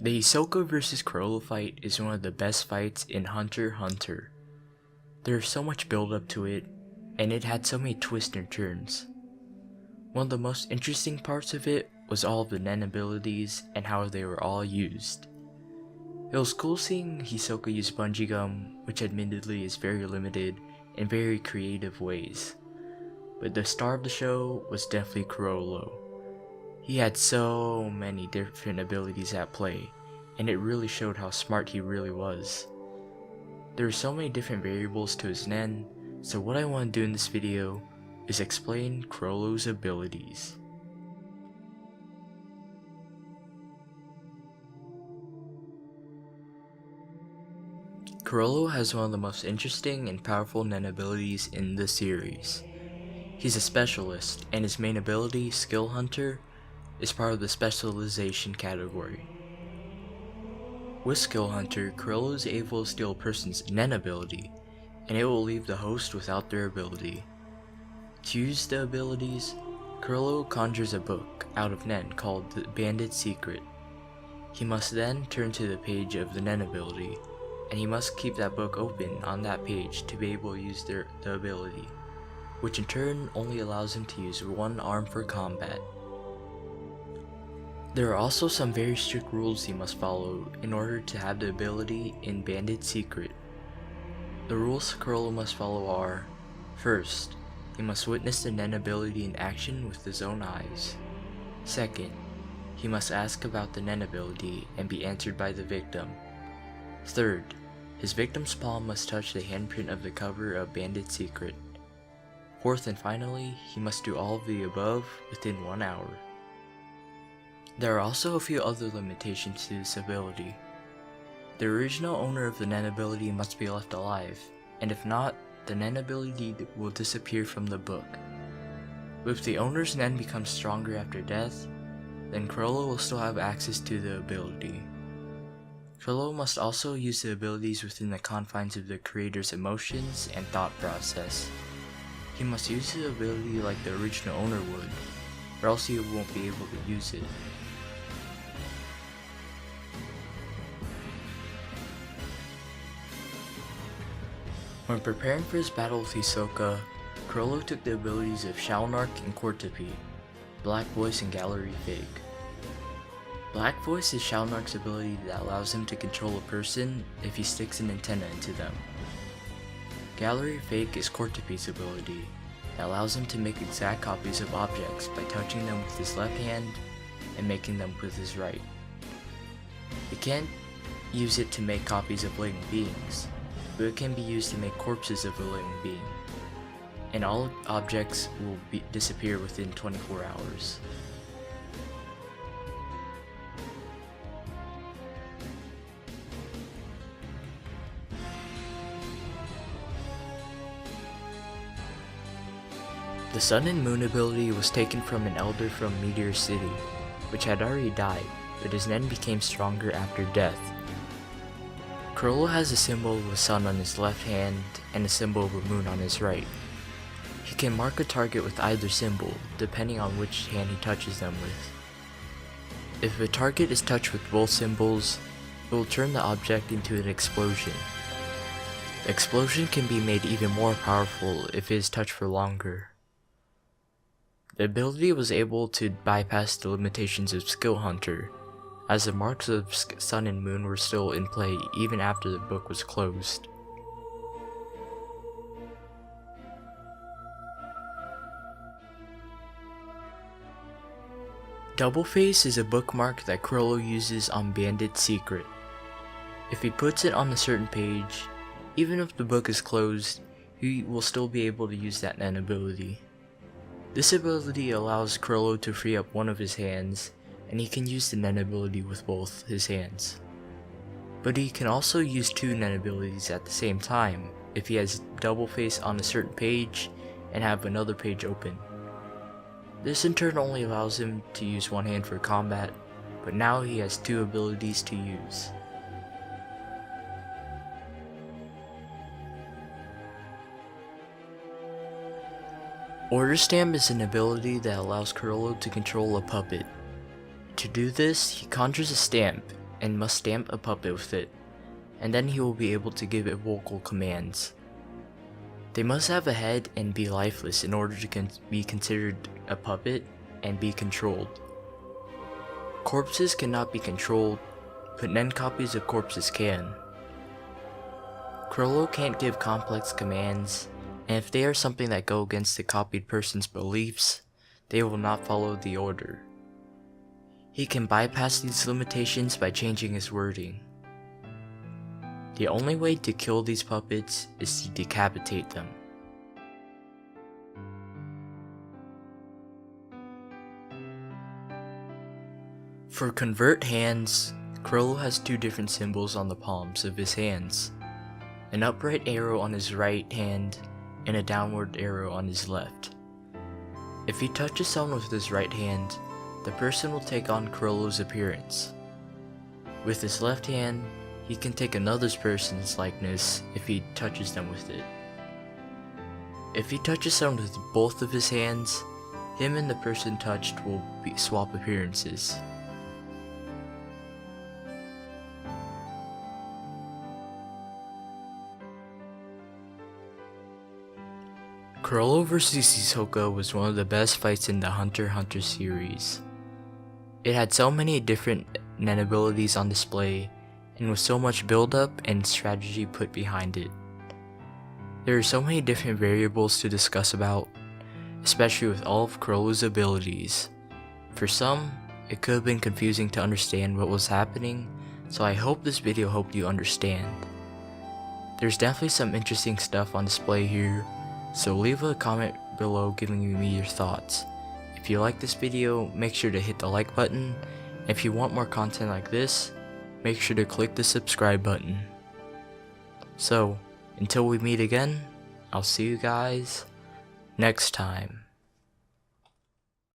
The Hisoka vs Chrollo fight is one of the best fights in Hunter x Hunter. There's so much build up to it, and it had so many twists and turns. One of the most interesting parts of it was all of the Nen abilities and how they were all used. It was cool seeing Hisoka use bungee gum, which admittedly is very limited, in very creative ways. But the star of the show was definitely Chrollo. He had so many different abilities at play, and it really showed how smart he really was. There are so many different variables to his Nen, so what I want to do in this video is explain Chrollo's abilities. Chrollo has one of the most interesting and powerful Nen abilities in the series. He's a specialist, and his main ability, Skill Hunter, is part of the specialization category. With Skill Hunter, Chrollo is able to steal a person's Nen ability, and it will leave the host without their ability. To use the abilities, Chrollo conjures a book out of Nen called the Bandits Secret. He must then turn to the page of the Nen ability, and he must keep that book open on that page to be able to use the ability, which in turn only allows him to use one arm for combat. There are also some very strict rules he must follow in order to have the ability in Bandits Secret. The rules Chrollo must follow are: first, he must witness the Nen ability in action with his own eyes. Second, he must ask about the Nen ability and be answered by the victim. Third, his victim's palm must touch the handprint of the cover of Bandits Secret. Fourth and finally, he must do all of the above within 1 hour. There are also a few other limitations to this ability. The original owner of the Nen ability must be left alive, and if not, the Nen ability will disappear from the book. If the owner's Nen becomes stronger after death, then Chrollo will still have access to the ability. Chrollo must also use the abilities within the confines of the creator's emotions and thought process. He must use the ability like the original owner would, or else he won't be able to use it. When preparing for his battle with Hisoka, Chrollo took the abilities of Shalnark and Kurapika, Black Voice and Gallery Fake. Black Voice is Shalnark's ability that allows him to control a person if he sticks an antenna into them. Gallery Fake is Kurapika's ability that allows him to make exact copies of objects by touching them with his left hand and making them with his right. He can't use it to make copies of living beings, but it can be used to make corpses of a living being, and all objects will disappear within 24 hours. The Sun and Moon ability was taken from an elder from Meteor City, which had already died, but his Nen became stronger after death. Chrollo has a symbol of a sun on his left hand and a symbol of a moon on his right. He can mark a target with either symbol, depending on which hand he touches them with. If a target is touched with both symbols, it will turn the object into an explosion. The explosion can be made even more powerful if it is touched for longer. The ability was able to bypass the limitations of Skill Hunter, as the marks of Sun and Moon were still in play even after the book was closed. Doublefaced is a bookmark that Chrollo uses on Bandits Secret. If he puts it on a certain page, even if the book is closed, he will still be able to use that Nen ability. This ability allows Chrollo to free up one of his hands, and he can use the Nen ability with both his hands. But he can also use two Nen abilities at the same time if he has Doublefaced on a certain page and have another page open. This in turn only allows him to use one hand for combat, but now he has two abilities to use. Order Stamp is an ability that allows Chrollo to control a puppet. To do this, he conjures a stamp, and must stamp a puppet with it, and then he will be able to give it vocal commands. They must have a head and be lifeless in order to be considered a puppet and be controlled. Corpses cannot be controlled, but nen copies of corpses can. Chrollo can't give complex commands, and if they are something that go against the copied person's beliefs, they will not follow the order. He can bypass these limitations by changing his wording. The only way to kill these puppets is to decapitate them. For convert hands, Chrollo has two different symbols on the palms of his hands, an upright arrow on his right hand and a downward arrow on his left. If he touches someone with his right hand, the person will take on Chrollo's appearance. With his left hand, he can take another person's likeness if he touches them with it. If he touches someone with both of his hands, him and the person touched will swap appearances. Chrollo vs Hisoka was one of the best fights in the Hunter x Hunter series. It had so many different nen abilities on display, and with so much build up and strategy put behind it. There are so many different variables to discuss about, especially with all of Chrollo's abilities. For some, it could have been confusing to understand what was happening, so I hope this video helped you understand. There's definitely some interesting stuff on display here, so leave a comment below giving me your thoughts. If you like this video, make sure to hit the like button, and if you want more content like this, make sure to click the subscribe button. So, until we meet again, I'll see you guys next time.